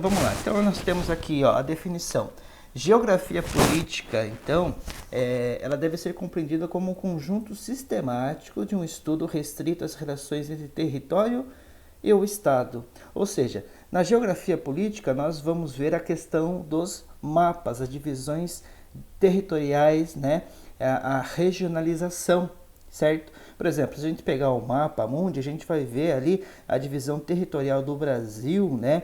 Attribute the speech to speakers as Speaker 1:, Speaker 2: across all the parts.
Speaker 1: Vamos lá, então nós temos aqui a definição. Geografia política, então, ela deve ser compreendida como um conjunto sistemático de um estudo restrito às relações entre território e o Estado. Ou seja, na geografia política nós vamos ver a questão dos mapas, as divisões territoriais, né, a regionalização, certo? Por exemplo, se a gente pegar o mapa mundi, a gente vai ver ali a divisão territorial do Brasil, né,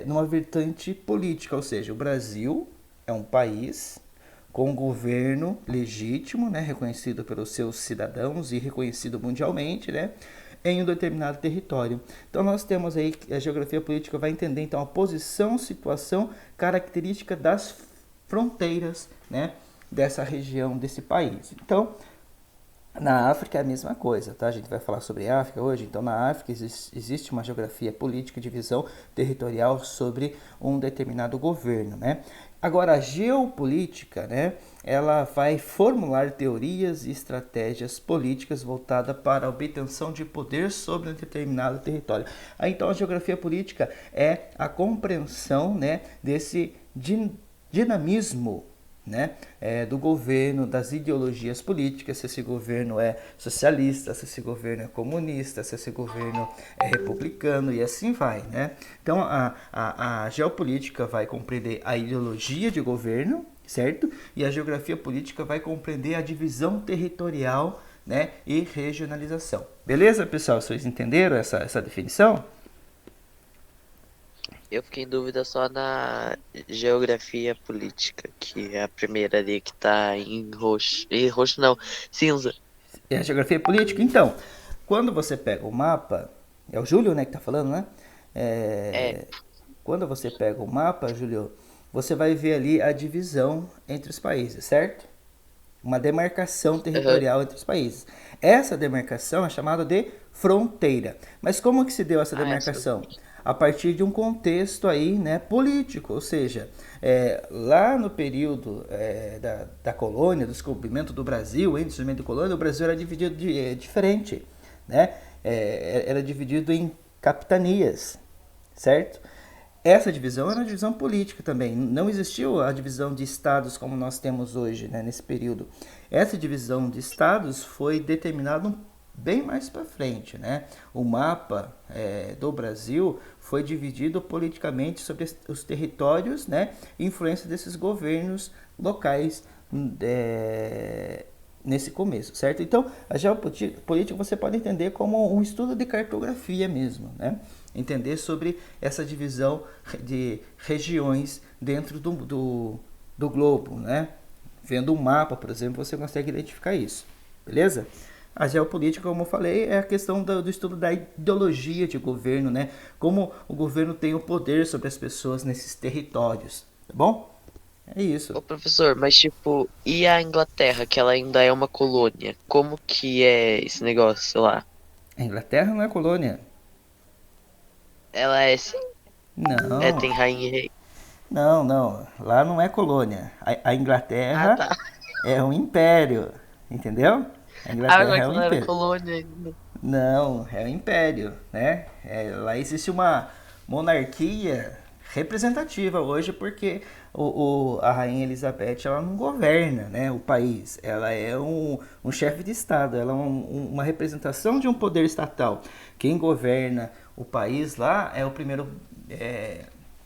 Speaker 1: numa vertente política, ou seja, o Brasil é um país com um governo legítimo, né, reconhecido pelos seus cidadãos e reconhecido mundialmente, né, em um determinado território. Então nós temos aí que a geografia política vai entender então a posição, situação, característica das fronteiras, né, dessa região, desse país. Então, na África é a mesma coisa, tá? A gente vai falar sobre a África hoje. Então, na África existe uma geografia política, divisão territorial sobre um determinado governo, né? Agora, a geopolítica, né? Ela vai formular teorias e estratégias políticas voltadas para a obtenção de poder sobre um determinado território. Aí, então, a geografia política é a compreensão, né, desse dinamismo, né, do governo, das ideologias políticas, se esse governo é socialista, se esse governo é comunista, se esse governo é republicano e assim vai, né? Então a geopolítica vai compreender a ideologia de governo, certo? E a geografia política vai compreender a divisão territorial, né, e regionalização. Beleza, pessoal? Vocês entenderam essa definição?
Speaker 2: Eu fiquei em dúvida só na geografia política, que é a primeira ali que tá em roxo. E roxo não, cinza.
Speaker 1: É a geografia política? Então, quando você pega o mapa, é o Júlio, né, que está falando, né?
Speaker 2: É,
Speaker 1: É, quando você pega o mapa, Júlio, você vai ver ali a divisão entre os países, certo? Uma demarcação
Speaker 2: aham.
Speaker 1: territorial entre os países. Essa demarcação é chamada de fronteira. Mas como que se deu essa
Speaker 2: Ah, essa.
Speaker 1: demarcação? A partir de um contexto aí, né, político, ou seja, lá no período da colônia, do descobrimento do Brasil, em descobrimento da colônia, o Brasil era dividido diferente, né? Era dividido em capitanias, certo? Essa divisão era uma divisão política também. Não existiu a divisão de estados como nós temos hoje, né, nesse período. Essa divisão de estados foi determinada bem mais para frente, né? O mapa do Brasil foi dividido politicamente sobre os territórios, né, e influência desses governos locais nesse começo, certo? Então, a geopolítica você pode entender como um estudo de cartografia mesmo, né? Entender sobre essa divisão de regiões dentro do globo, né? Vendo um mapa, por exemplo, você consegue identificar isso, beleza? A geopolítica, como eu falei, é a questão do estudo da ideologia de governo, né? Como o governo tem o poder sobre as pessoas nesses territórios, tá bom? É isso.
Speaker 2: Ô professor, mas tipo, e a Inglaterra, que ela ainda é uma colônia? Como que é esse negócio lá?
Speaker 1: A Inglaterra não é colônia.
Speaker 2: Ela é sim? É,
Speaker 1: Não,
Speaker 2: tem rainha e rei.
Speaker 1: não, não. Lá não é colônia. A
Speaker 2: Ah,
Speaker 1: Inglaterra
Speaker 2: tá.
Speaker 1: é um império, entendeu? A
Speaker 2: Ah,
Speaker 1: Inglaterra
Speaker 2: mas
Speaker 1: é um
Speaker 2: que ela era
Speaker 1: império.
Speaker 2: colônia ainda.
Speaker 1: Não, é um império, né? Lá existe uma monarquia representativa hoje porque a rainha Elizabeth ela não governa, né, o país. Ela é um chefe de estado, ela é uma representação de um poder estatal. Quem governa o país lá é o primeiro é,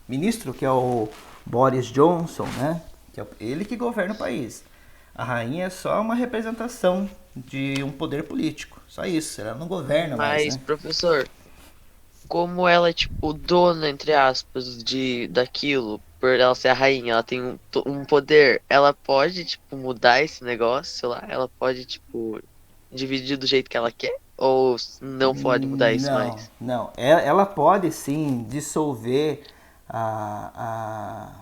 Speaker 1: ministro, que é o Boris Johnson, né? Que é ele que governa o país. A rainha é só uma representação de um poder político. Só isso, ela não governa mais,
Speaker 2: Mas,
Speaker 1: né?
Speaker 2: professor, como ela é, tipo, dona, entre aspas, daquilo, por ela ser a rainha, ela tem um poder, ela pode, tipo, mudar esse negócio, sei lá, ela pode, tipo, dividir do jeito que ela quer? Ou não pode mudar isso
Speaker 1: Não,
Speaker 2: mais?
Speaker 1: não. Ela pode sim dissolver a, a-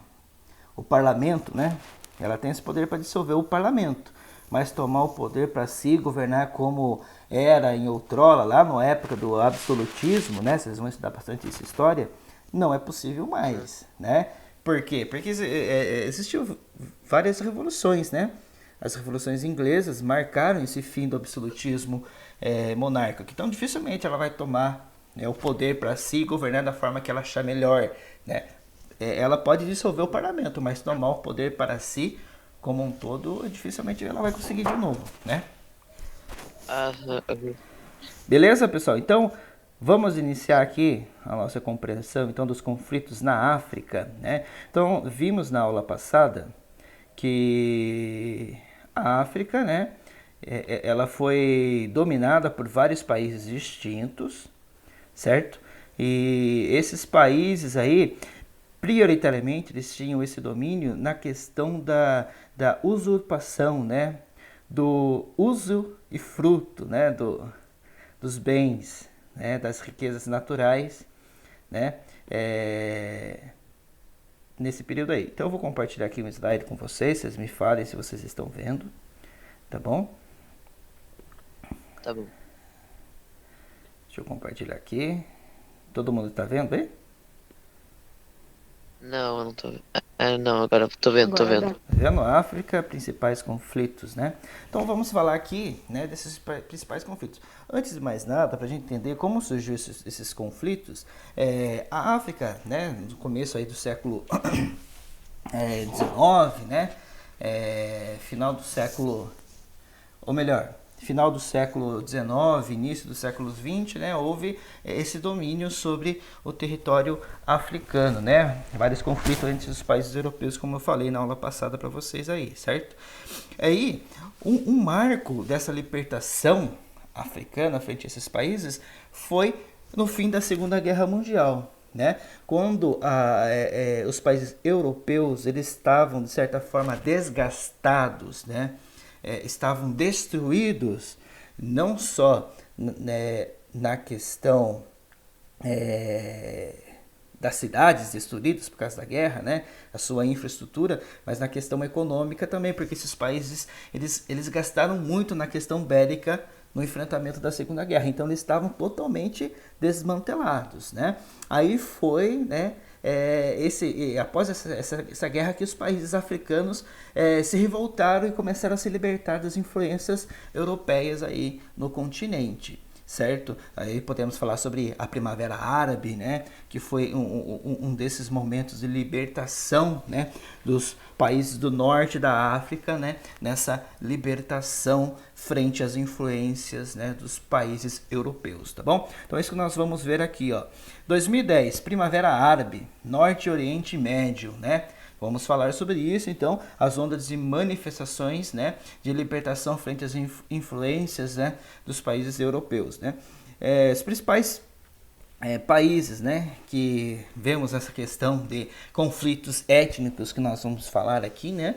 Speaker 1: o parlamento, né? Ela tem esse poder para dissolver o parlamento, mas tomar o poder para si, governar como era em outrora, lá na época do absolutismo, né? Vocês vão estudar bastante essa história. Não é possível
Speaker 2: Uhum.
Speaker 1: mais, né? Por quê? Porque existiu várias revoluções, né? As revoluções inglesas marcaram esse fim do absolutismo monárquico. Então, dificilmente ela vai tomar, né, o poder para si e governar da forma que ela achar melhor, né? ela pode dissolver o parlamento, mas tomar o poder para si como um todo, dificilmente ela vai conseguir de novo, né?
Speaker 2: Aham.
Speaker 1: Beleza, pessoal? Então, vamos iniciar aqui a nossa compreensão então dos conflitos na África, né? Então, vimos na aula passada que a África, né, ela foi dominada por vários países distintos, certo? E esses países aí, prioritariamente, eles tinham esse domínio na questão da usurpação, né? Do uso e fruto, né? Dos bens, né? Das riquezas naturais, né? Nesse período aí. Então eu vou compartilhar aqui um slide com vocês me falem se vocês estão vendo, tá bom?
Speaker 2: Tá bom.
Speaker 1: Deixa eu compartilhar aqui. Todo mundo tá vendo aí?
Speaker 2: Não, eu não tô vendo. Não, agora eu tô vendo, tô vendo.
Speaker 1: Vendo a África, principais conflitos, né? Então vamos falar aqui, né, desses principais conflitos. Antes de mais nada, para a gente entender como surgiu esses conflitos, a África, né, no começo aí do século XIX, né, final do século, ou melhor, final do século XIX, início do século XX, né, houve esse domínio sobre o território africano, né, vários conflitos entre os países europeus, como eu falei na aula passada para vocês aí, certo? Aí, um marco dessa libertação africana frente a esses países foi no fim da Segunda Guerra Mundial, né? Quando os países europeus eles estavam de certa forma desgastados, né? Estavam destruídos não só na questão das cidades destruídas por causa da guerra, né, a sua infraestrutura, mas na questão econômica também, porque esses países eles gastaram muito na questão bélica no enfrentamento da Segunda Guerra, então eles estavam totalmente desmantelados, né? Aí foi, né, após essa guerra que os países africanos se revoltaram e começaram a se libertar das influências europeias aí no continente, certo? Aí podemos falar sobre a Primavera Árabe, né, que foi um desses momentos de libertação, né, dos países do norte da África, né, nessa libertação frente às influências, né, dos países europeus, tá bom? Então é isso que nós vamos ver aqui, ó. 2010, Primavera Árabe, Norte, Oriente Médio, né? Vamos falar sobre isso, então, as ondas de manifestações, né, de libertação frente às influências, né, dos países europeus, né? Os principais países, né, que vemos essa questão de conflitos étnicos que nós vamos falar aqui, né,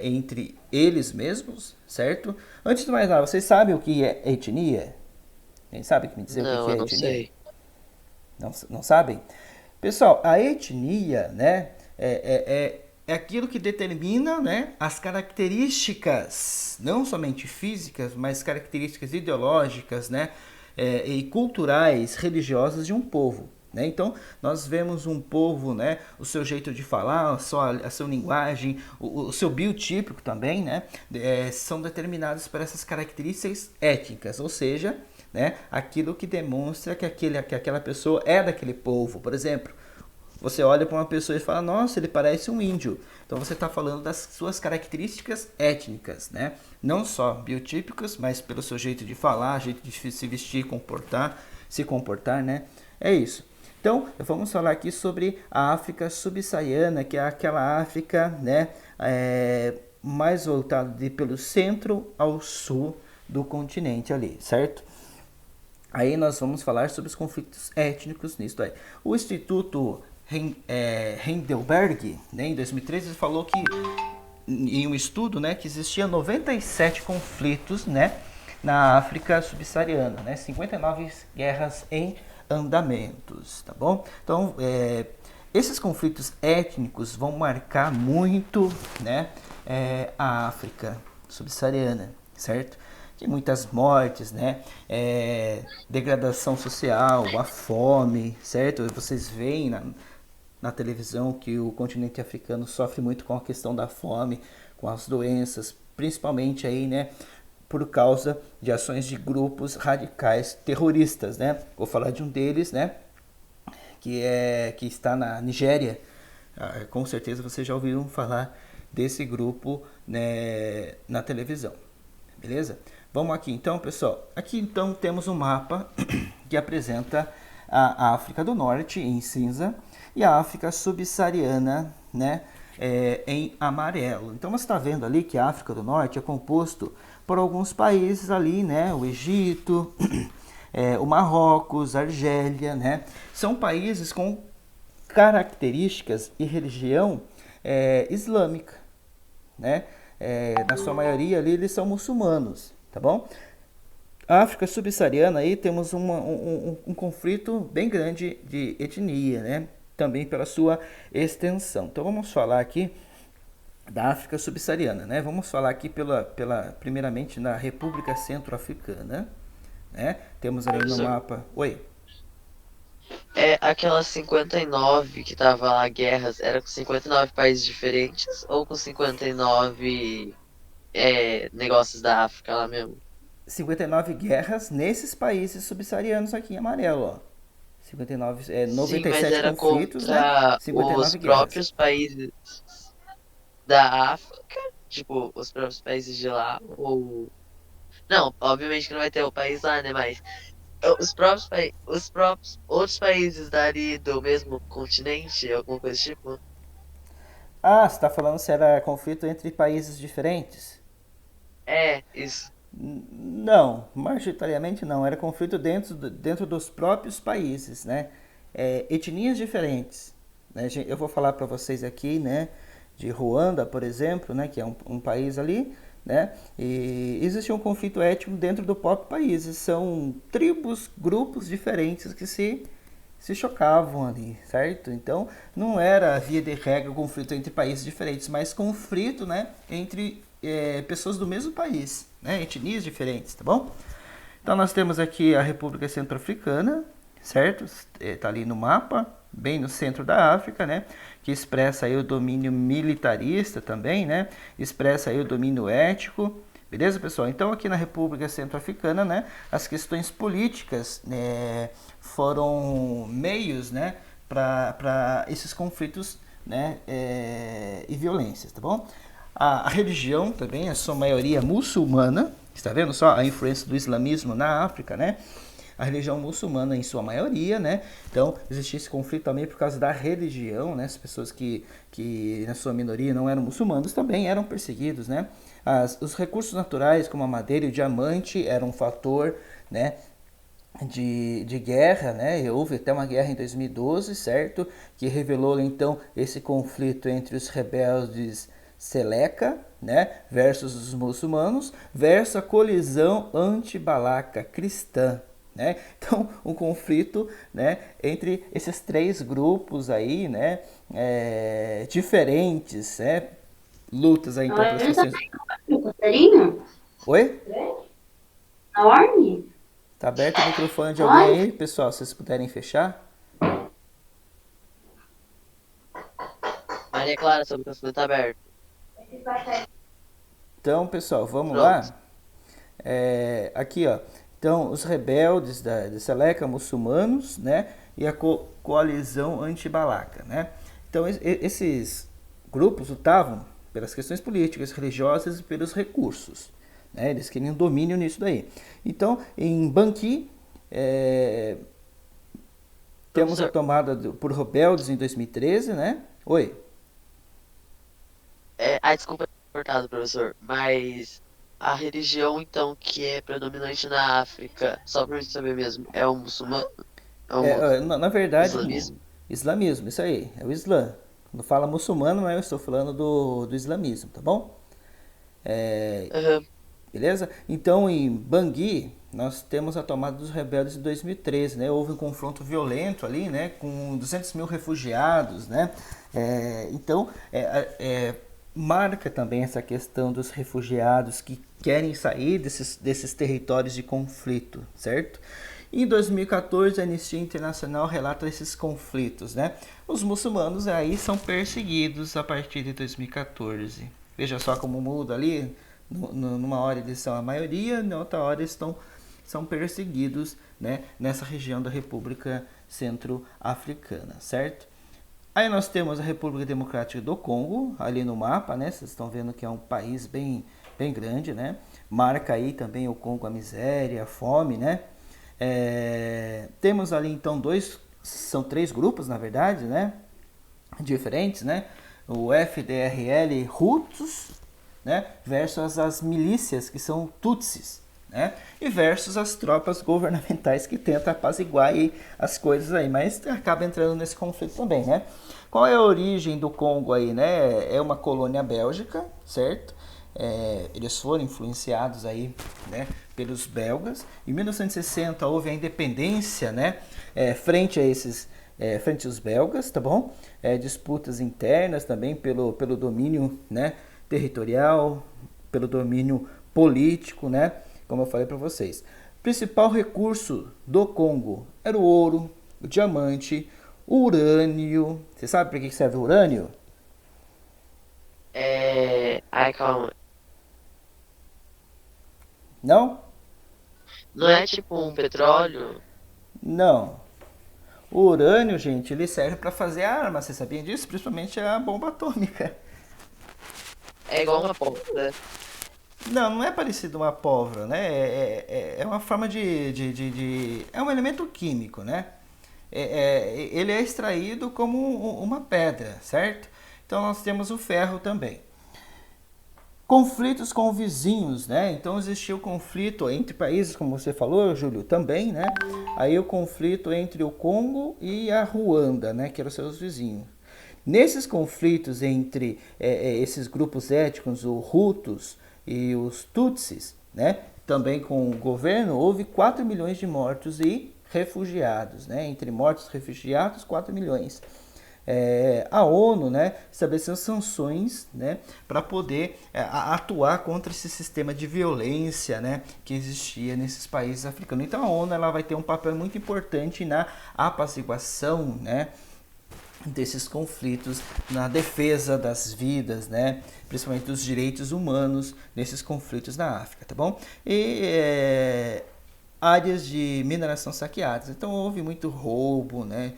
Speaker 1: entre eles mesmos, certo? Antes de mais nada, vocês sabem o que é etnia? Quem sabe me dizer o
Speaker 2: Não,
Speaker 1: que é
Speaker 2: eu não
Speaker 1: etnia?
Speaker 2: sei.
Speaker 1: Não sabem? Pessoal, a etnia, né, é aquilo que determina, né, as características, não somente físicas, mas características ideológicas, né, e culturais, religiosas de um povo. Né? Então, nós vemos um povo, né, o seu jeito de falar, a sua linguagem, o seu biotípico também, né, são determinados por essas características étnicas, ou seja, né, aquilo que demonstra que aquela pessoa é daquele povo. Por exemplo, você olha para uma pessoa e fala, nossa, ele parece um índio. Então você está falando das suas características étnicas, né? Não só biotípicas, mas pelo seu jeito de falar, jeito de se vestir, se comportar, né? É isso. Então, vamos falar aqui sobre a África subsaariana, que é aquela África, né, mais voltada pelo centro ao sul do continente ali, certo? Aí nós vamos falar sobre os conflitos étnicos nisso aí. O Instituto Heidelberg, né, em 2013, falou que em um estudo, né, que existiam 97 conflitos, né, na África subsaariana, né, 59 guerras em andamentos, tá bom? Então, esses conflitos étnicos vão marcar muito, né, a África subsaariana, certo? Tem muitas mortes, né? Degradação social, a fome, certo? Vocês veem na televisão que o continente africano sofre muito com a questão da fome, com as doenças, principalmente aí, né, por causa de ações de grupos radicais terroristas, né? Vou falar de um deles, né, que está na Nigéria, Com certeza vocês já ouviram falar desse grupo, né, na televisão. Beleza? Vamos aqui então, pessoal. Aqui então temos um mapa que apresenta a África do Norte em cinza e a África subsaariana, né, em amarelo. Então você está vendo ali que a África do Norte é composto por alguns países ali, né, o Egito, o Marrocos, a Argélia, né, são países com características e religião islâmica, né? Na sua maioria ali eles são muçulmanos, tá bom? A África subsaariana aí temos um conflito bem grande de etnia, né? Também pela sua extensão. Então vamos falar aqui da África subsaariana, né? Vamos falar aqui primeiramente na República Centro-Africana, né? Temos ali no
Speaker 2: Professor,
Speaker 1: mapa. Oi.
Speaker 2: é aquelas 59 que tava lá, guerras, era com 59 países diferentes ou com 59 negócios da África lá mesmo?
Speaker 1: 59 guerras nesses países subsaarianos aqui em amarelo, ó. 59,
Speaker 2: Sim, mas
Speaker 1: 97
Speaker 2: era
Speaker 1: conflitos, né?
Speaker 2: contra os
Speaker 1: 59 guerras.
Speaker 2: próprios países da África, tipo, os próprios países de lá, ou... Não, obviamente que não vai ter o país lá, né, mas os próprios outros países dali do mesmo continente, alguma coisa do tipo.
Speaker 1: Ah, você está falando se era conflito entre países diferentes?
Speaker 2: É, isso.
Speaker 1: Não, majoritariamente não. Era conflito dentro dos próprios países, né? Etnias diferentes, né? Eu vou falar para vocês aqui, né? De Ruanda, por exemplo, né? Que é um país ali, né? E existe um conflito étnico dentro do próprio país. São tribos, grupos diferentes que se chocavam ali, certo? Então, não era via de regra conflito entre países diferentes, mas conflito, né, entre pessoas do mesmo país, né, etnias diferentes, tá bom? Então, nós temos aqui a República Centro-Africana, certo? Está ali no mapa, bem no centro da África, né? Que expressa aí o domínio militarista também, né? Expressa aí o domínio ético. Beleza, pessoal? Então, aqui na República Centro-Africana, né, as questões políticas, né, foram meios, né, para esses conflitos, né, e violências, tá bom? A religião também, a sua maioria muçulmana, está vendo só a influência do islamismo na África, né? A religião muçulmana em sua maioria, né? Então, existia esse conflito também por causa da religião, né? As pessoas que na sua minoria não eram muçulmanos também eram perseguidos, né? Os recursos naturais, como a madeira e o diamante, eram um fator, né? De guerra, né? Houve até uma guerra em 2012, certo? Que revelou então esse conflito entre os rebeldes Seleca, né? Versus os muçulmanos, versus a colisão anti-balaca cristã, né? Então, um conflito, né, entre esses três grupos aí, né, diferentes, né, lutas aí então pelas
Speaker 3: Olha, tá
Speaker 1: questões.
Speaker 3: vendo, Catarina?
Speaker 1: Oi?
Speaker 3: Enorme?
Speaker 1: Tá aberto o microfone de alguém
Speaker 3: Olha,
Speaker 1: aí, pessoal, se vocês puderem fechar.
Speaker 2: Maria Clara, seu microfone tá aberto.
Speaker 1: Então, pessoal, vamos
Speaker 2: Pronto.
Speaker 1: lá. Aqui, ó. Então, os rebeldes de Seleca, muçulmanos, né? E a coalizão anti-balaca, né? Então, esses grupos lutavam pelas questões políticas, religiosas e pelos recursos, né? Eles queriam domínio nisso daí. Então, em Banqui, temos a
Speaker 2: Professor,
Speaker 1: tomada por rebeldes em 2013, né? Oi.
Speaker 2: desculpa ter cortado, professor, mas a religião, então, que é predominante na África, só pra gente saber mesmo, é o muçulmano? É o
Speaker 1: Na verdade,
Speaker 2: islamismo?
Speaker 1: islamismo, isso aí, é o Islã. Quando fala muçulmano, eu estou falando do islamismo, tá bom?
Speaker 2: Aham.
Speaker 1: Beleza? Então, em Bangui, nós temos a tomada dos rebeldes em 2013, né? Houve um confronto violento ali, né? Com 200 mil refugiados, né? Então, marca também essa questão dos refugiados que querem sair desses territórios de conflito, certo? Em 2014, a Anistia Internacional relata esses conflitos, né? Os muçulmanos aí são perseguidos a partir de 2014. Veja só como muda ali. Numa hora eles são a maioria, na outra hora são perseguidos, né, nessa região da República Centro-Africana, certo? Aí nós temos a República Democrática do Congo, ali no mapa, né? Vocês estão vendo que é um país bem grande, né? Marca aí também o Congo a miséria, a fome, né? Temos ali então são três grupos, na verdade, né? Diferentes, né? O FDRL Hutus, né? Versus as milícias que são Tutsis, né? E versus as tropas governamentais que tentam apaziguar aí as coisas aí, mas acaba entrando nesse conflito também, né? Qual é a origem do Congo aí, né? É uma colônia bélgica, certo? Eles foram influenciados aí, né, pelos belgas. Em 1960 houve a independência, né, frente aos belgas, tá bom? Disputas internas também pelo domínio, né, territorial, pelo domínio político, né? Como eu falei para vocês. O principal recurso do Congo era o ouro, o diamante, o urânio. Você sabe para que serve o urânio?
Speaker 2: Ai, calma.
Speaker 1: Não?
Speaker 2: Não é tipo um petróleo?
Speaker 1: Não. O urânio, gente, ele serve para fazer armas. Você sabia disso? Principalmente a bomba atômica.
Speaker 2: É igual uma ponta.
Speaker 1: Não, não é parecido a uma pólvora, né? É uma forma é um elemento químico, né? Ele é extraído como uma pedra, certo? Então nós temos o ferro também. Conflitos com vizinhos, né? Então existia o conflito entre países, como você falou, Júlio, também, né? Aí o conflito entre o Congo e a Ruanda, né? Que eram seus vizinhos. Nesses conflitos entre esses grupos étnicos, os Hutus e os Tutsis, né? Também com o governo, houve 4 milhões de mortos e refugiados, né? Entre mortos e refugiados, 4 milhões. A ONU, né, estabeleceu sanções, né, para poder atuar contra esse sistema de violência, né, que existia nesses países africanos. Então a ONU ela vai ter um papel muito importante na apaziguação, né, desses conflitos, na defesa das vidas, né, principalmente dos direitos humanos nesses conflitos na África, tá bom? E áreas de mineração saqueadas. Então houve muito roubo, né,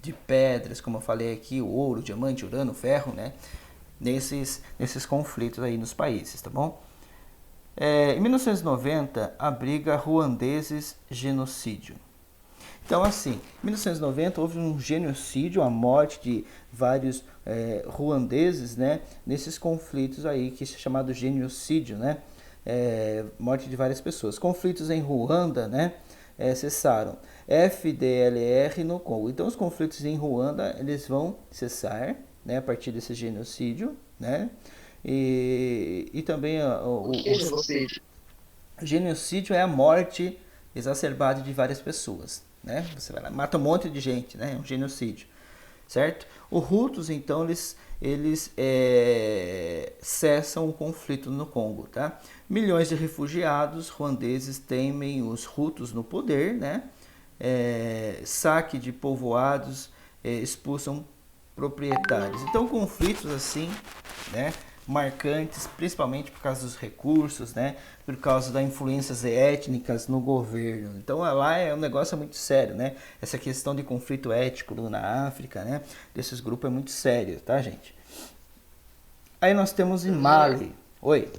Speaker 1: de pedras, como eu falei aqui, o ouro, o diamante, o urânio, o ferro, né? Nesses conflitos aí nos países, tá bom? Em 1990, abriga ruandeses genocídio. Então, assim, em 1990 houve um genocídio, a morte de vários ruandeses, né? Nesses conflitos aí, que é chamado genocídio, né? Morte de várias pessoas. Conflitos em Ruanda, né? Cessaram. FDLR no Congo. Então os conflitos em Ruanda eles vão cessar, né, a partir desse genocídio, né? E também
Speaker 2: O que é genocídio?
Speaker 1: o genocídio é a morte exacerbada de várias pessoas, né? Você vai lá, mata um monte de gente, né? É um genocídio, certo? Os Hutus então eles cessam o conflito no Congo, tá? Milhões de refugiados ruandeses temem os Hutus no poder, né? Saque de povoados, expulsam proprietários. Então conflitos assim, né, marcantes, principalmente por causa dos recursos, né, por causa das influências étnicas no governo. Então lá é um negócio muito sério, né? Essa questão de conflito étnico na África, né, desses grupos é muito sério, tá, gente? Aí nós temos em Mali. Oi.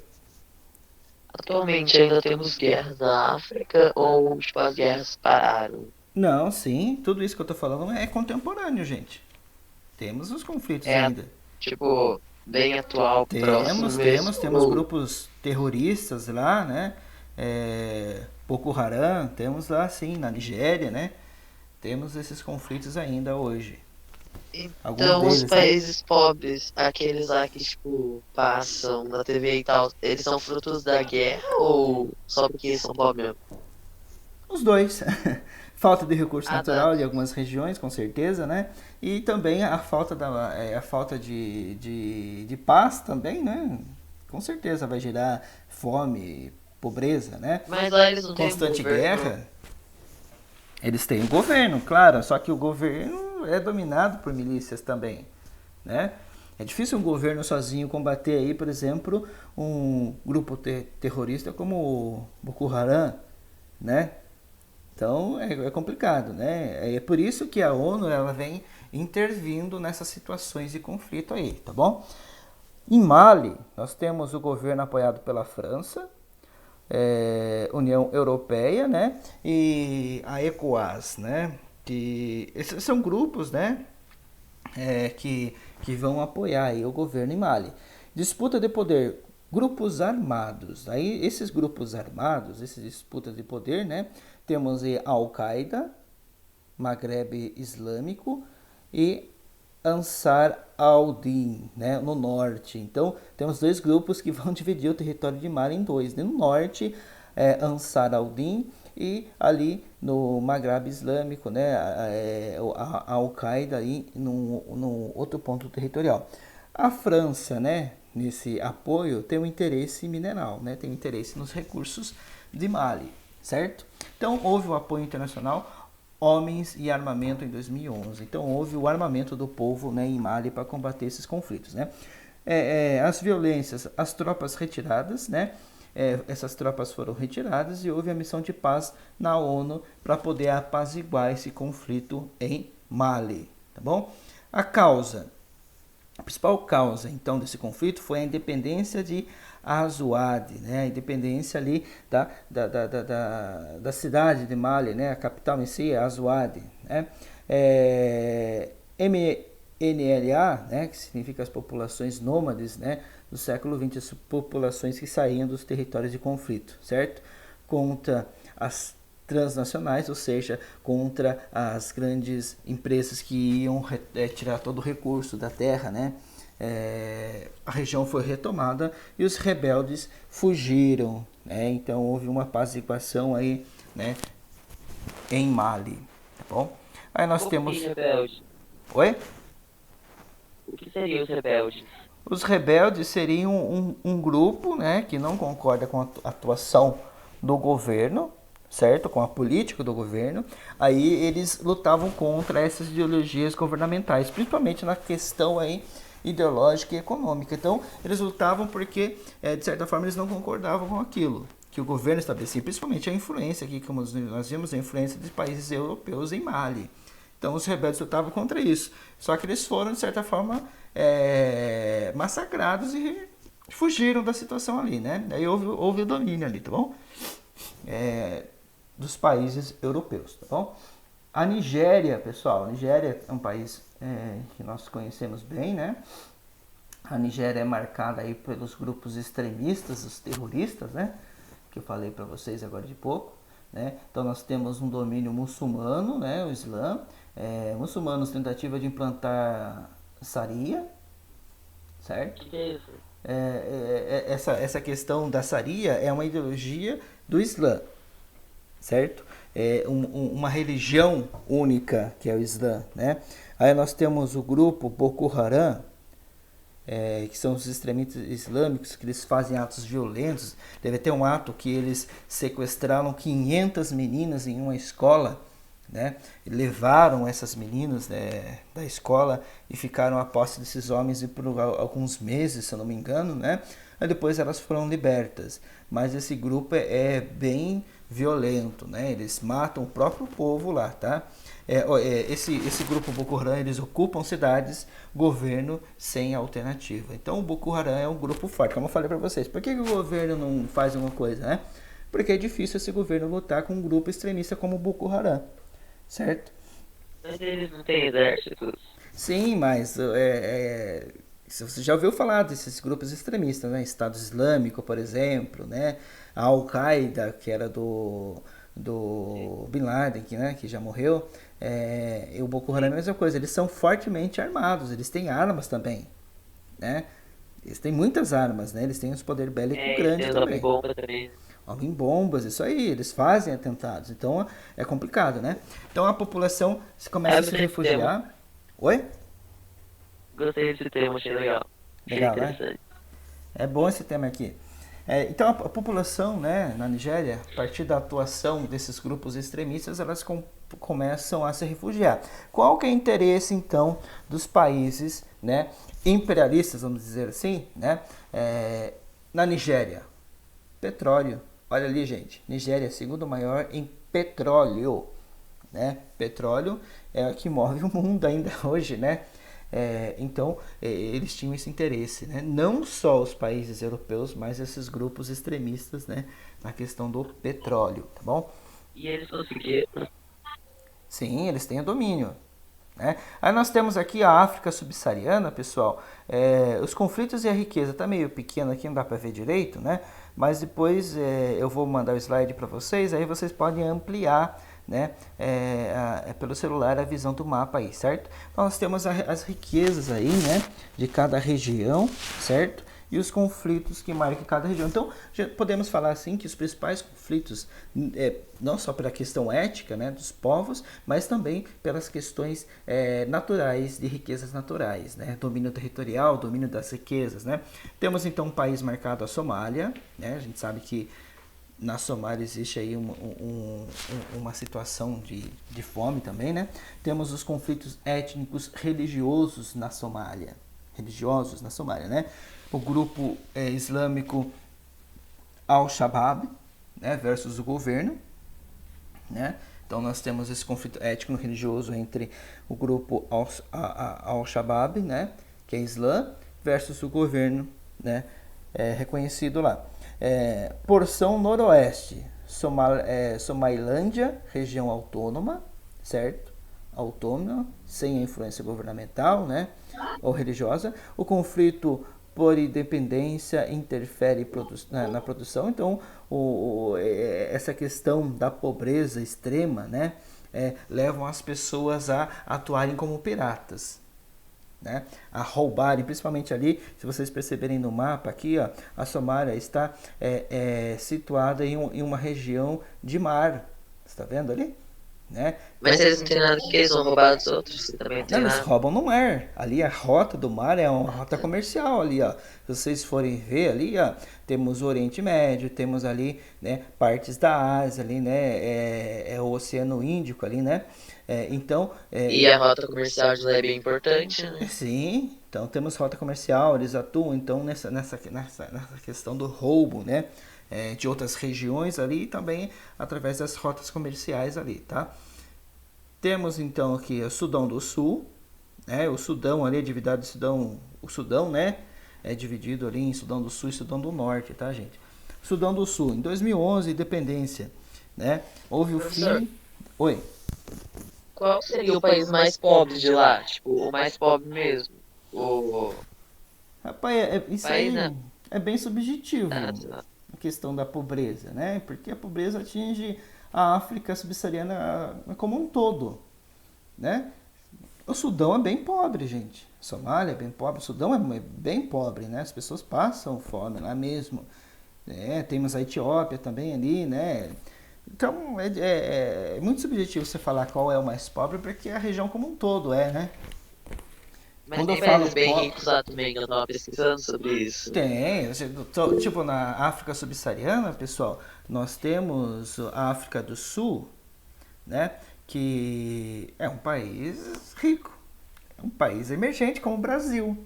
Speaker 2: Atualmente ainda temos guerras na África ou tipo as guerras pararam?
Speaker 1: Não, sim, tudo isso que eu tô falando é contemporâneo, gente. Temos os conflitos ainda.
Speaker 2: Tipo, bem atual, próximo mesmo.
Speaker 1: Temos grupos terroristas lá, né? Boko Haram, temos lá sim, na Nigéria, né? Temos esses conflitos ainda hoje.
Speaker 2: Então os países pobres, aqueles lá que tipo passam na TV e tal, eles são frutos da guerra ou só porque são pobres mesmo?
Speaker 1: Os dois. Falta de recurso natural
Speaker 2: tá.
Speaker 1: em algumas regiões, com certeza, né? E também a falta, a falta de paz também, né? Com certeza vai gerar fome, pobreza, né?
Speaker 2: Mas lá eles não têm
Speaker 1: Constante
Speaker 2: governo.
Speaker 1: guerra. Eles têm o governo, claro, só que o governo é dominado por milícias também, né? É difícil um governo sozinho combater aí, por exemplo, um grupo terrorista como o Boko Haram, né? Então é complicado, né? É por isso que a ONU ela vem intervindo nessas situações de conflito aí, tá bom? Em Mali, nós temos o governo apoiado pela França, União Europeia, né? E a ECOWAS, né? Que esses são grupos, né? Que vão apoiar aí o governo em Mali. Disputa de poder, grupos armados. Aí esses grupos armados, essas disputas de poder, né? Temos aí a Al-Qaeda, Maghreb Islâmico e Ansar al-Din, né, no norte. Então, temos dois grupos que vão dividir o território de Mali em dois. No norte, Ansar al-Din e ali no Maghreb Islâmico, né, a Al-Qaeda aí no outro ponto territorial. A França, né, nesse apoio, tem um interesse mineral, né, tem interesse nos recursos de Mali, certo? Então, houve o apoio internacional, homens e armamento em 2011. Então houve o armamento do povo, né, em Mali para combater esses conflitos, né? As violências, as tropas retiradas, né? Essas tropas foram retiradas e houve a missão de paz na ONU para poder apaziguar esse conflito em Mali, tá bom? A principal causa, então, desse conflito foi a independência de Azuad, né? A independência ali da cidade de Mali, né? A capital em si é Azuad, né? MNLA, né? Que significa as populações nômades, né? Do século XX, as populações que saíam dos territórios de conflito, certo? Contra as transnacionais, ou seja, contra as grandes empresas que iam tirar todo o recurso da terra, né? A região foi retomada e os rebeldes fugiram, né? Então houve uma apaziguação aí, né, em Mali, tá bom? Aí nós temos...
Speaker 2: Rebelde?
Speaker 1: Oi?
Speaker 2: O que seriam os rebeldes?
Speaker 1: Os rebeldes seriam um grupo, né, que não concorda com a atuação do governo, certo? Com a política do governo. Aí eles lutavam contra essas ideologias governamentais, principalmente na questão aí ideológica e econômica. Então, eles lutavam porque, de certa forma, eles não concordavam com aquilo que o governo estabelecia, principalmente a influência aqui, como nós vimos, a influência dos países europeus em Mali. Então, os rebeldes lutavam contra isso. Só que eles foram, de certa forma, massacrados e fugiram da situação ali, né? Aí houve o domínio ali, tá bom? Dos países europeus, tá bom? A Nigéria, pessoal, a Nigéria é um país que nós conhecemos bem, né? A Nigéria é marcada aí pelos grupos extremistas, os terroristas, né? Que eu falei para vocês agora de pouco, né? Então nós temos um domínio muçulmano, né? O Islã, muçulmanos tentativa de implantar Sharia, certo?
Speaker 2: O que é isso?
Speaker 1: Essa questão da Sharia é uma ideologia do Islã, certo? Uma religião única que é o Islã, né? Aí nós temos o grupo Boko Haram, que são os extremistas islâmicos, que eles fazem atos violentos. Deve ter um ato que eles sequestraram 500 meninas em uma escola, né? E levaram essas meninas, né, da escola e ficaram à posse desses homens por alguns meses, se eu não me engano, né? Aí depois elas foram libertas. Mas esse grupo é bem violento, né? Eles matam o próprio povo lá, tá? Esse grupo Boko Haram, eles ocupam cidades, governo sem alternativa. Então o Boko Haram é um grupo forte, como eu falei para vocês. Por que o governo não faz alguma coisa, né? Porque é difícil esse governo lutar com um grupo extremista como o Boko Haram, certo?
Speaker 2: Mas eles não têm exército.
Speaker 1: Sim, mas você já ouviu falar desses grupos extremistas, né? Estado Islâmico, por exemplo, né? A Al-Qaeda, que era do Bin Laden, que já morreu, e o Boko Haram é a mesma coisa. Eles são fortemente armados, eles têm armas também, né? Eles têm muitas armas, né? Eles têm um poder bélico grande também.
Speaker 2: Bomba também.
Speaker 1: Homem-bombas, isso aí, eles fazem atentados. Então é complicado, né? Então a população começa a se refugiar. Oi?
Speaker 2: Gostei desse tema, achei legal.
Speaker 1: Legal, né? É bom esse tema aqui. Então a população, né, na Nigéria, a partir da atuação desses grupos extremistas, elas começam a se refugiar. Qual que é o interesse, então, dos países, né, imperialistas, vamos dizer assim, né, na Nigéria? Petróleo. Olha ali, gente. Nigéria é o segundo maior em petróleo, né? Petróleo é o que move o mundo ainda hoje, né? Então, eles tinham esse interesse, né? Não só os países europeus, mas esses grupos extremistas, né? Na questão do petróleo, tá bom?
Speaker 2: E eles conseguiram.
Speaker 1: Sim, eles têm o domínio, né? Aí nós temos aqui a África subsaariana, pessoal. Os conflitos e a riqueza tá meio pequeno aqui, não dá para ver direito, né? Mas depois eu vou mandar o slide para vocês, aí vocês podem ampliar, né? Pelo celular a visão do mapa aí, certo? Então, nós temos as riquezas aí, né? De cada região, certo? E os conflitos que marcam cada região. Então, já podemos falar assim que os principais conflitos, não só pela questão ética, né, dos povos, mas também pelas questões naturais, de riquezas naturais, né, domínio territorial, domínio das riquezas, né. Temos então um país marcado, a Somália, né, a gente sabe que na Somália existe aí uma situação de fome também, né. Temos os conflitos étnicos religiosos na Somália, né. O grupo islâmico Al-Shabaab, né, versus o governo, né? Então nós temos esse conflito étnico-religioso entre o grupo Al-Shabaab, né, que é Islã, versus o governo, né, reconhecido lá. Porção noroeste, Somalilândia, região autônoma, certo? Autônoma, sem a influência governamental, né, ou religiosa. O conflito por independência interfere na produção. Então, essa questão da pobreza extrema, né, levam as pessoas a atuarem como piratas, né, a roubarem, principalmente ali, se vocês perceberem no mapa aqui, ó, a Somália está situada em uma região de mar. Você está vendo ali? Né?
Speaker 2: Mas eles não têm nada que eles vão roubar dos outros, você também não
Speaker 1: Não,
Speaker 2: tem
Speaker 1: eles
Speaker 2: nada.
Speaker 1: roubam no mar. Ali a rota do mar é uma rota comercial ali, ó. Se vocês forem ver ali, ó, temos o Oriente Médio, temos ali, né, partes da Ásia ali, né, o Oceano Índico ali, né. Então,
Speaker 2: E a rota comercial de lá é bem importante, né?
Speaker 1: sim, então temos rota comercial, eles atuam então nessa questão do roubo, né, de outras regiões ali e também através das rotas comerciais ali, tá? Temos então aqui o Sudão do Sul, né? O Sudão ali é dividido o Sudão, né? É dividido ali em Sudão do Sul e Sudão do Norte, tá, gente? Sudão do Sul, em 2011, independência, né? Houve o
Speaker 2: Professor,
Speaker 1: fim. Oi.
Speaker 2: qual seria o país mais pobre de lá? Tipo, o mais pobre mesmo. O
Speaker 1: Rapaz, isso
Speaker 2: país, né?
Speaker 1: aí é bem subjetivo,
Speaker 2: Ah, tá.
Speaker 1: a questão da pobreza, né? Porque a pobreza atinge a África subsaariana como um todo, né? O Sudão é bem pobre, gente. A Somália é bem pobre, o Sudão é bem pobre, né? As pessoas passam fome lá mesmo. Temos a Etiópia também ali, né? Então é muito subjetivo você falar qual é o mais pobre, porque a região como um todo né?
Speaker 2: Mas
Speaker 1: Quando eu
Speaker 2: tem
Speaker 1: falo
Speaker 2: países bem ricos lá também, que eu tava pesquisando sobre isso.
Speaker 1: tem, tipo na África subsaariana, pessoal, nós temos a África do Sul, né? Que é um país rico, é um país emergente como o Brasil,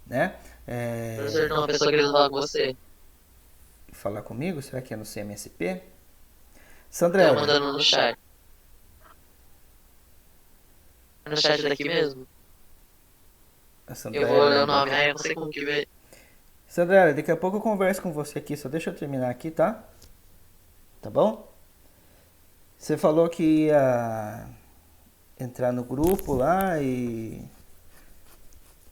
Speaker 1: né?
Speaker 2: Professor, tem uma pessoa querendo falar com você.
Speaker 1: Falar comigo, será que é no CMSP?
Speaker 2: Tá
Speaker 1: Sandrelli,
Speaker 2: mandando no chat. No chat daqui mesmo.
Speaker 1: a
Speaker 2: Eu vou ler o
Speaker 1: Sandrelli,
Speaker 2: nome. Ah, eu não sei como que vê.
Speaker 1: Sandrelli, daqui a pouco eu converso com você aqui, só deixa eu terminar aqui, tá? Tá bom? Você falou que ia entrar no grupo lá e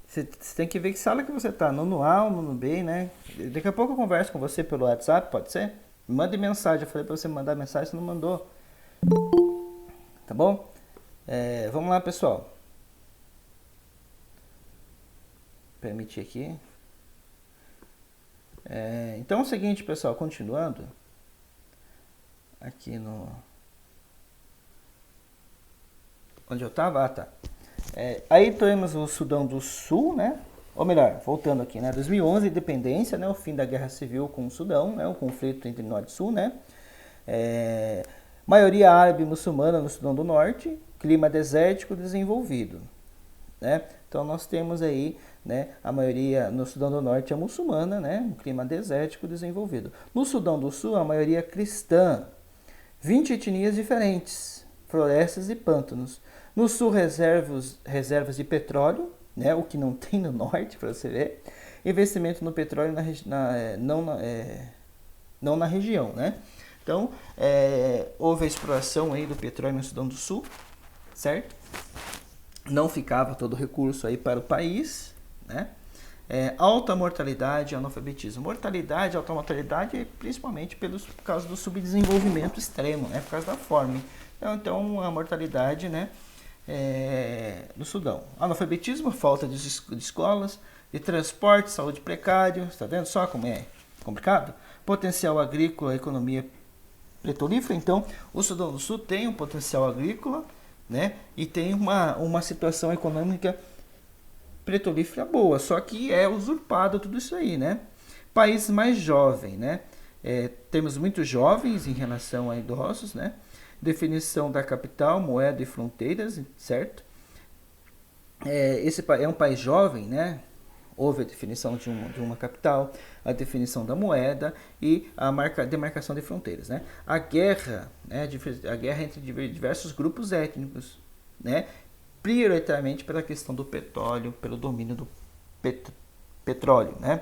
Speaker 1: você tem que ver que sala que você tá, no A ou no B, né? Daqui a pouco eu converso com você pelo WhatsApp, pode ser? Me mande mensagem, eu falei pra você mandar mensagem, você não mandou. Tá bom? Vamos lá, pessoal. Permitir aqui. Então é o seguinte, pessoal, continuando. Aqui no... Onde eu tava? Ah, tá. Aí temos o Sudão do Sul, né? Ou melhor, voltando aqui, né? 2011, independência, né? O fim da guerra civil com o Sudão, né? O conflito entre Norte e Sul, né? Maioria árabe e muçulmana no Sudão do Norte, clima desértico desenvolvido. né? Então nós temos aí, né, a maioria no Sudão do Norte é muçulmana, né, um clima desértico desenvolvido. No Sudão do Sul, a maioria é cristã, 20 etnias diferentes, florestas e pântanos. No sul, reservas de petróleo, né, o que não tem no norte, para você ver. Investimento no petróleo não na região, né? Então, houve a exploração aí do petróleo no Sudão do Sul, certo? Não ficava todo o recurso aí para o país, né? Alta mortalidade e analfabetismo. Mortalidade, alta mortalidade, principalmente por causa do subdesenvolvimento extremo, né? Por causa da fome. Então a mortalidade, né? No Sudão. Analfabetismo, falta de escolas, de transporte, saúde precário. Está vendo só como é complicado? Potencial agrícola, economia petrolífera. Então, o Sudão do Sul tem um potencial agrícola, né? E tem uma situação econômica petrolífera boa, só que é usurpado tudo isso aí, né? País mais jovem, né? Temos muitos jovens em relação a idosos, né? Definição da capital, moeda e fronteiras, certo? Esse é um país jovem, né? Houve a definição de uma capital, a definição da moeda e a demarcação de fronteiras, né? A guerra entre diversos grupos étnicos, né? Prioritariamente pela questão do petróleo, pelo domínio do petróleo, né?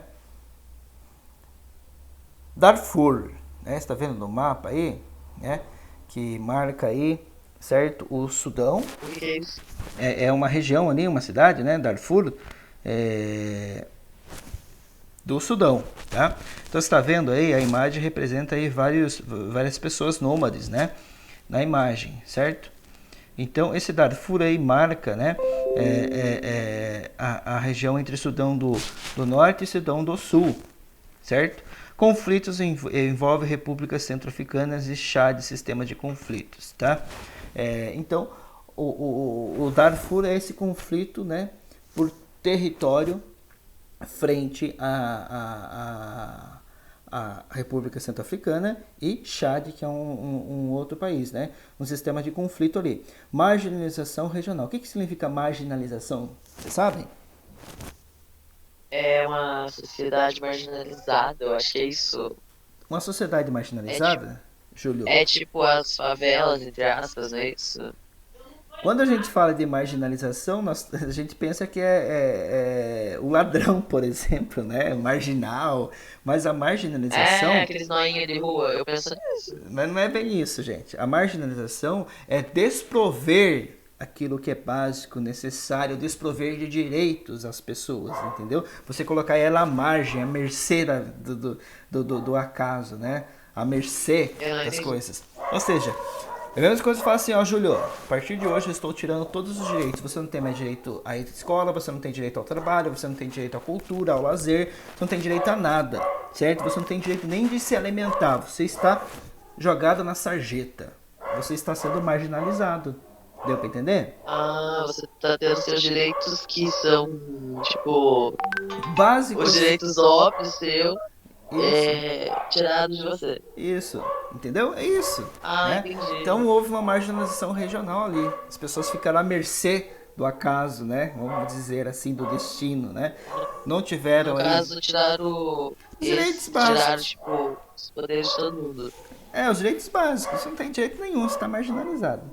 Speaker 1: Darfur, né? Está vendo no mapa aí, né? Que marca aí, certo? O Sudão. É uma região ali, uma cidade, né? Darfur, do Sudão, tá? Então você está vendo aí, a imagem representa aí várias pessoas nômades, né? Na imagem, certo? Então esse Darfur aí marca, né? A região entre Sudão do Norte e Sudão do Sul, certo? Conflitos envolvem repúblicas centro-africanas e Chad, sistema de conflitos, tá? Então o Darfur é esse conflito, né? Por território frente à República Centro-Africana e Chad, que é um outro país, né? Um sistema de conflito ali. Marginalização regional. O que significa marginalização? Vocês sabem?
Speaker 2: É uma sociedade marginalizada, eu acho que é isso.
Speaker 1: Uma sociedade marginalizada, Júlio?
Speaker 2: É tipo as favelas, entre aspas, não é isso?
Speaker 1: Quando a gente fala de marginalização, a gente pensa que é o ladrão, por exemplo, né? O marginal. Mas a marginalização...
Speaker 2: aqueles noinha de rua, eu penso nisso.
Speaker 1: Mas não é bem isso, gente. A marginalização é desprover aquilo que é básico, necessário, desprover de direitos às pessoas, entendeu? Você colocar ela à margem, à mercê do acaso, né? À mercê das coisas. Ou seja... A mesma coisa fala assim, Júlio, a partir de hoje eu estou tirando todos os direitos. Você não tem mais direito à escola, você não tem direito ao trabalho, você não tem direito à cultura, ao lazer, você não tem direito a nada, certo? Você não tem direito nem de se alimentar, você está jogado na sarjeta, você está sendo marginalizado. Deu pra entender?
Speaker 2: Você tá tendo seus direitos que são, tipo,
Speaker 1: básicos.
Speaker 2: Os direitos óbvios seus. Tirado de você.
Speaker 1: Isso, entendeu? É isso. Né?
Speaker 2: Entendi.
Speaker 1: Então houve uma marginalização regional ali. As pessoas ficaram à mercê do acaso, né? Vamos dizer assim, do destino, né? Não tiveram...
Speaker 2: No caso, tiraram os
Speaker 1: direitos básicos.
Speaker 2: Tiraram, tipo, os poderes de todo mundo.
Speaker 1: Os direitos básicos. Você não tem direito nenhum, você está marginalizado.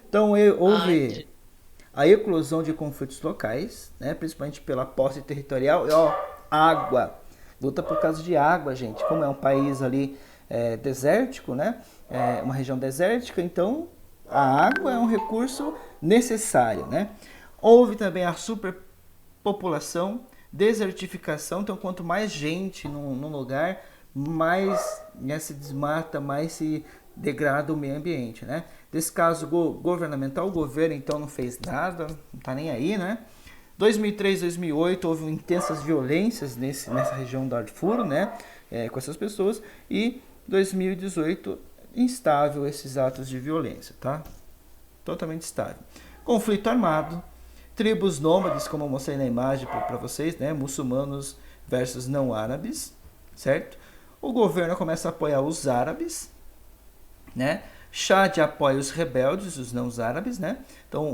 Speaker 1: Então houve a eclosão de conflitos locais, né? Principalmente pela posse territorial. Água. Luta por causa de água, gente. Como é um país ali desértico, né? Uma região desértica, então a água é um recurso necessário, né? Houve também a superpopulação, desertificação. Então, quanto mais gente num lugar, mais se desmata, mais se degrada o meio ambiente, né? Desse caso governamental, o governo então não fez nada, não tá nem aí, né? 2003, 2008 houve intensas violências nessa região do Darfur, né, com essas pessoas, e 2018 instável esses atos de violência, tá? Totalmente instável. Conflito armado, tribos nômades, como eu mostrei na imagem para vocês, né, muçulmanos versus não árabes, certo? O governo começa a apoiar os árabes, né? Chad apoia os rebeldes, os não árabes, né? Então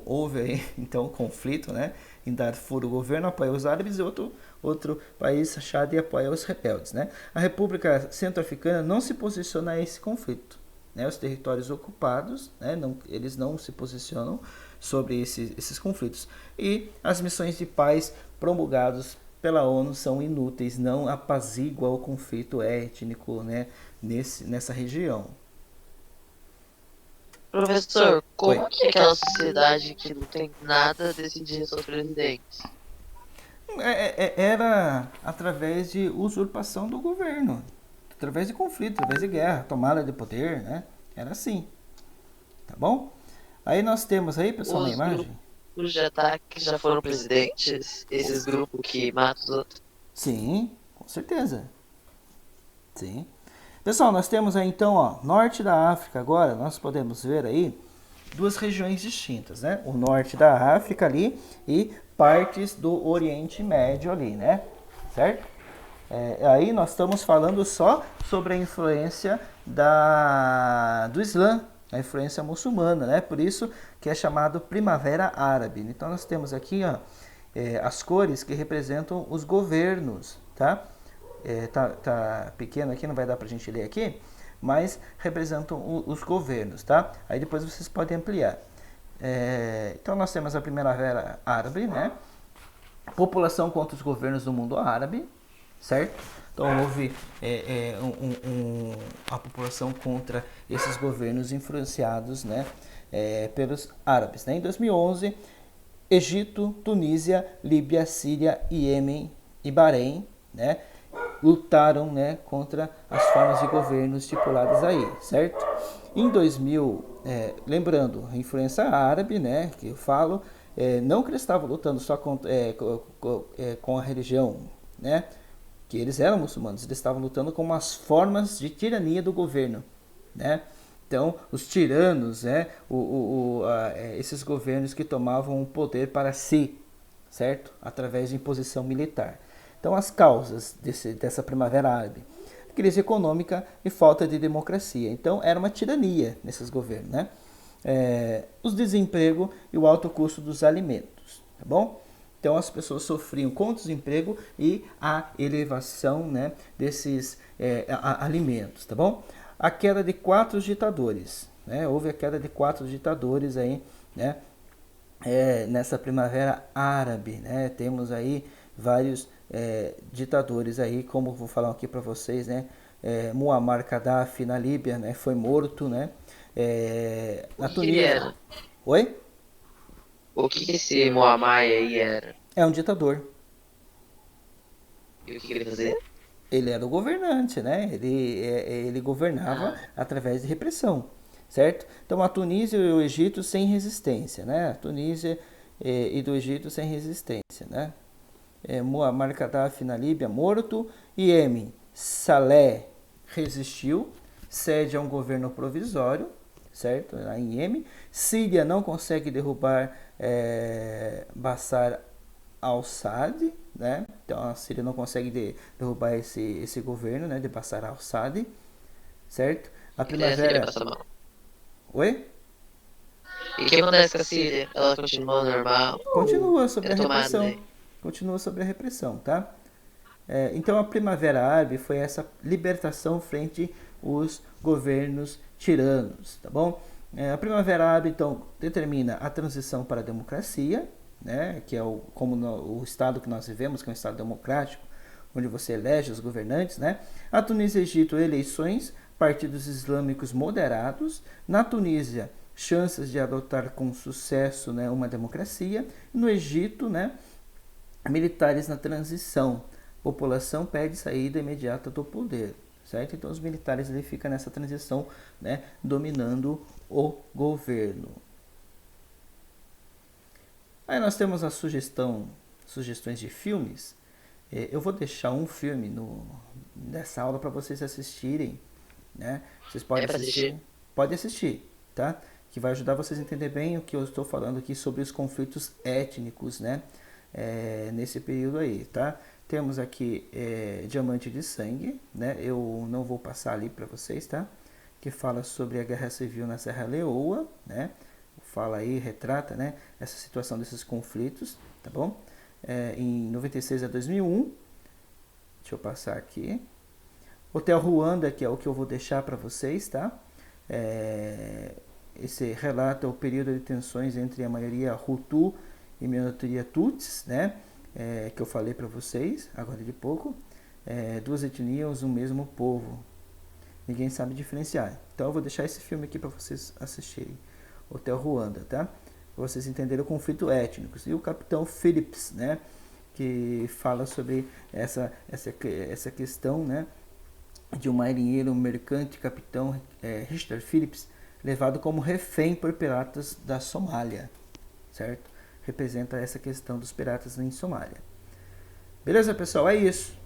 Speaker 1: houve aí então conflito, né? Em Darfur o governo apoia os árabes e outro país, Chad, apoia os rebeldes, né? A República Centro-Africana não se posiciona a esse conflito, né? Os territórios ocupados, né? Eles não se posicionam sobre esses conflitos. E as missões de paz promulgadas pela ONU são inúteis, não apaziguam o conflito étnico, né? Nessa região.
Speaker 2: Professor,
Speaker 1: Oi.
Speaker 2: como que aquela sociedade que não tem nada decidia seus presidentes?
Speaker 1: Era através de usurpação do governo, através de conflito, através de guerra, tomada de poder, né? Era assim, tá bom? Aí nós temos aí, pessoal, na
Speaker 2: Os
Speaker 1: imagem.
Speaker 2: grupos de ataque já foram presidentes? Esses grupos que matam os outros?
Speaker 1: Sim, com certeza. Sim. Pessoal, nós temos aí então, ó, norte da África agora, nós podemos ver aí duas regiões distintas, né? O norte da África ali e partes do Oriente Médio ali, né? Certo? Aí nós estamos falando só sobre a influência do Islã, a influência muçulmana, né? Por isso que é chamado Primavera Árabe. Então nós temos aqui, ó, as cores que representam os governos, tá? Tá pequeno aqui, não vai dar pra gente ler aqui, mas representam os governos, tá? Aí depois vocês podem ampliar. Então nós temos a Primavera Árabe, né? População contra os governos do mundo árabe, certo? Então houve a população contra esses governos influenciados, né, pelos árabes. Né? Em 2011, Egito, Tunísia, Líbia, Síria, Iêmen e Bahrein, né, lutaram, né, contra as formas de governo estipuladas aí, certo? Em 2000, lembrando, a influência árabe, né, que eu falo, não que eles estavam lutando só com a religião, né, que eles eram muçulmanos, eles estavam lutando com as formas de tirania do governo, né? Então, os tiranos, né, esses governos que tomavam o poder para si, certo? Através de imposição militar. Então, as causas dessa Primavera Árabe: crise econômica e falta de democracia. Então, era uma tirania nesses governos, né? Os desemprego e o alto custo dos alimentos, tá bom? Então as pessoas sofriam com o desemprego e a elevação, né, desses alimentos, tá bom? A queda de 4 ditadores, né? Houve a queda de 4 ditadores aí, né? Nessa Primavera Árabe, né? Temos aí vários ditadores aí, como vou falar aqui para vocês, né? Muammar Gaddafi na Líbia, né? Foi morto, né? Na
Speaker 2: O que ele
Speaker 1: Tunísia.
Speaker 2: era?
Speaker 1: Oi?
Speaker 2: O que esse Muammar aí era?
Speaker 1: É um ditador.
Speaker 2: E o que ele fazia?
Speaker 1: Ele era o governante, né? Ele governava
Speaker 2: Ah,
Speaker 1: através de repressão, certo? Então a Tunísia e o Egito sem resistência, né? A Tunísia e do Egito sem resistência, né? Muammar Gaddafi na Líbia morto, Iêmen, Saleh resistiu, cede a um governo provisório, certo? Lá em Iêmen. Síria não consegue derrubar Bashar al-Assad, né? Então a Síria não consegue derrubar esse governo, né, de Bashar al-Assad, certo? A
Speaker 2: a Síria
Speaker 1: primavera.
Speaker 2: passa mal.
Speaker 1: Oi?
Speaker 2: E o que acontece com a Síria? Ela continua normal?
Speaker 1: Continua sobre
Speaker 2: É
Speaker 1: a
Speaker 2: tomada
Speaker 1: repressão.
Speaker 2: aí.
Speaker 1: Continua sobre a repressão, tá? Então a Primavera Árabe foi essa libertação frente aos governos tiranos, tá bom? A Primavera Árabe então determina a transição para a democracia, né? Que é o estado que nós vivemos, que é um estado democrático, onde você elege os governantes, né? A Tunísia e Egito, eleições, partidos islâmicos moderados. Na Tunísia, chances de adotar com sucesso, né, uma democracia. No Egito, né, militares na transição. População pede saída imediata do poder, certo? Então os militares ali ficam nessa transição, né, dominando o governo. Aí nós temos sugestões de filmes. Eu vou deixar um filme nessa aula para vocês assistirem, né? Vocês podem
Speaker 2: É pra
Speaker 1: assistir,
Speaker 2: assistir?
Speaker 1: pode assistir, tá? Que vai ajudar vocês a entender bem o que eu estou falando aqui sobre os conflitos étnicos, né? Nesse período aí, tá? Temos aqui Diamante de Sangue, né? Eu não vou passar ali para vocês, tá? que fala sobre a guerra civil na Serra Leoa, né? Fala aí, retrata, né, essa situação desses conflitos, tá bom? Em 96 a 2001, deixa eu passar aqui. Hotel Ruanda, que é o que eu vou deixar para vocês, tá? Esse relata o período de tensões entre a maioria Hutu e minoria Tutsis, né? Que eu falei para vocês agora de pouco. Duas etnias, um mesmo povo. Ninguém sabe diferenciar. Então eu vou deixar esse filme aqui para vocês assistirem. Hotel Ruanda, tá? Pra vocês entenderem o conflito étnico. E o Capitão Phillips, né? Que fala sobre essa questão, né? De um marinheiro mercante, capitão Richard Phillips, levado como refém por piratas da Somália, certo? Representa essa questão dos piratas em Somália. Beleza, pessoal? É isso.